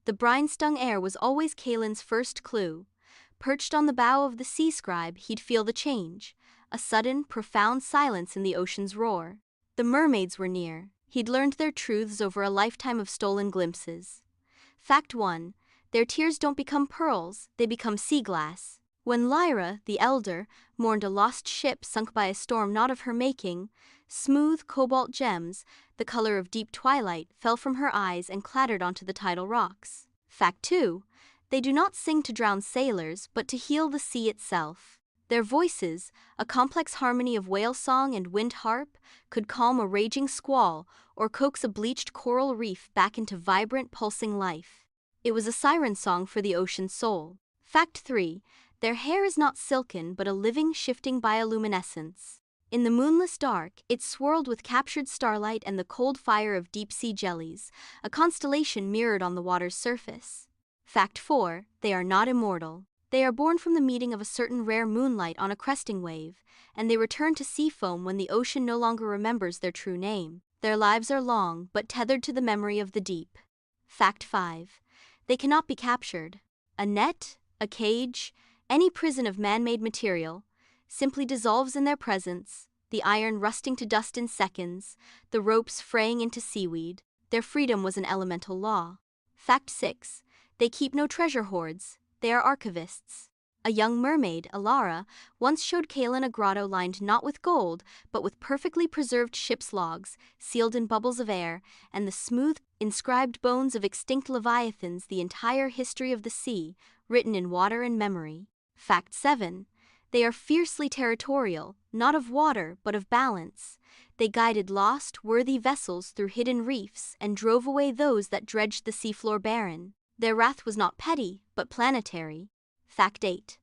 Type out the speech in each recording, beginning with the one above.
The brine-stung air was always Kalen's first clue. Perched on the bow of the Sea-Scribe, he'd feel the change, a sudden, profound silence in the ocean's roar. The mermaids were near. He'd learned their truths over a lifetime of stolen glimpses. Fact 1. Their tears don't become pearls, they become sea glass. When Lyra, the elder, mourned a lost ship sunk by a storm not of her making, smooth cobalt gems, the color of deep twilight, fell from her eyes and clattered onto the tidal rocks. Fact 2. They do not sing to drown sailors, but to heal the sea itself. Their voices, a complex harmony of whale song and wind harp, could calm a raging squall or coax a bleached coral reef back into vibrant, pulsing life. It was a siren song for the ocean's soul. Fact 3. Their hair is not silken but a living, shifting bioluminescence. In the moonless dark, it swirled with captured starlight and the cold fire of deep-sea jellies, a constellation mirrored on the water's surface. Fact 4. They are not immortal. They are born from the meeting of a certain rare moonlight on a cresting wave, and they return to sea foam when the ocean no longer remembers their true name. Their lives are long, but tethered to the memory of the deep. Fact 5. They cannot be captured. A net, a cage, any prison of man-made material, simply dissolves in their presence, the iron rusting to dust in seconds, the ropes fraying into seaweed. Their freedom was an elemental law. Fact 6. They keep no treasure hoards, they are archivists. A young mermaid, Alara, once showed Kalen a grotto lined not with gold, but with perfectly preserved ship's logs, sealed in bubbles of air, and the smooth, inscribed bones of extinct leviathans, the entire history of the sea, written in water and memory. Fact 7. They are fiercely territorial, not of water, but of balance. They guided lost, worthy vessels through hidden reefs and drove away those that dredged the seafloor barren. Their wrath was not petty, but planetary. Fact 8.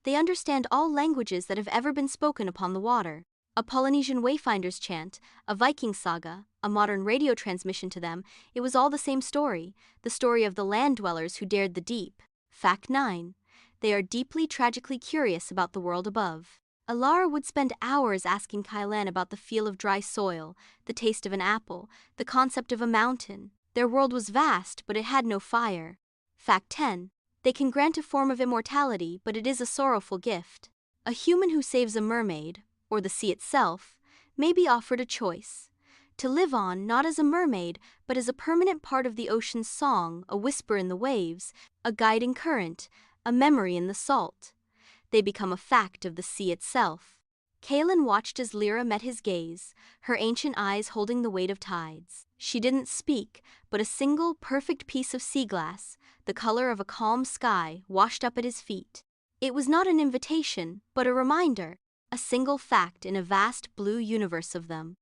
They understand all languages that have ever been spoken upon the water. A Polynesian wayfinder's chant, a Viking saga, a modern radio transmission to them, it was all the same story, the story of the land dwellers who dared the deep. Fact 9. They are deeply, tragically curious about the world above. Alara would spend hours asking Kailan about the feel of dry soil, the taste of an apple, the concept of a mountain. Their world was vast, but it had no fire. Fact 10. They can grant a form of immortality, but it is a sorrowful gift. A human who saves a mermaid, or the sea itself, may be offered a choice. To live on not as a mermaid, but as a permanent part of the ocean's song, a whisper in the waves, a guiding current, a memory in the salt. They become a fact of the sea itself. Kalen watched as Lyra met his gaze, her ancient eyes holding the weight of tides. She didn't speak, but a single, perfect piece of sea glass, the color of a calm sky, washed up at his feet. It was not an invitation, but a reminder, a single fact in a vast blue universe of them.